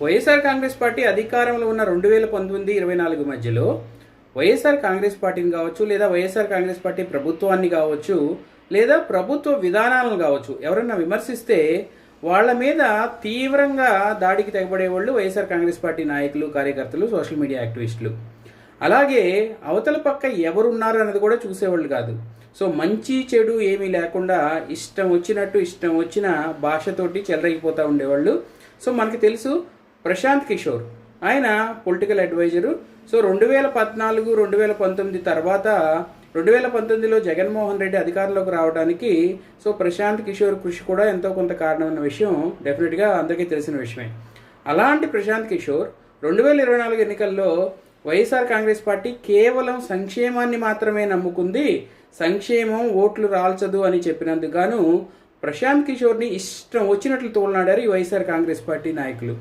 YSR Congress party అధికారంలో ఉన్న 2019-24 మధ్యలో వైఎస్ఆర్ కాంగ్రెస్ పార్టీని కావచ్చు, లేదా వైఎస్ఆర్ కాంగ్రెస్ పార్టీ ప్రభుత్వాన్ని కావచ్చు, లేదా ప్రభుత్వ విధానాలను కావచ్చు, ఎవరైనా విమర్శిస్తే వాళ్ళ మీద తీవ్రంగా దాడికి తెగబడేవాళ్ళు వైఎస్ఆర్ కాంగ్రెస్ పార్టీ నాయకులు, కార్యకర్తలు, సోషల్ మీడియా యాక్టివిస్టులు. అలాగే అవతల పక్క ఎవరున్నారు అన్నది కూడా చూసేవాళ్ళు కాదు. సో మంచి చెడు ఏమీ లేకుండా ఇష్టం వచ్చినట్టు ఇష్టం వచ్చిన భాషతోటి చెలరైపోతూ ఉండేవాళ్ళు. సో మనకి తెలుసు ప్రశాంత్ కిషోర్, ఆయన పొలిటికల్ అడ్వైజరు. సో 2014-2019 తర్వాత 2019లో జగన్మోహన్ రెడ్డి అధికారంలోకి రావడానికి సో ప్రశాంత్ కిషోర్ కృషి కూడా ఎంతో కొంత కారణం అన్న విషయం డెఫినెట్గా అందరికీ తెలిసిన విషయమే. అలాంటి ప్రశాంత్ కిషోర్ 2024 ఎన్నికల్లో వైఎస్ఆర్ కాంగ్రెస్ పార్టీ కేవలం సంక్షేమాన్ని మాత్రమే నమ్ముకుంది, సంక్షేమం ఓట్లు రాల్చదు అని చెప్పినందుకు గాను ప్రశాంత్ కిషోర్ని ఇష్టం వచ్చినట్లు తోలనాడారు ఈ వైఎస్ఆర్ కాంగ్రెస్ పార్టీ నాయకులు.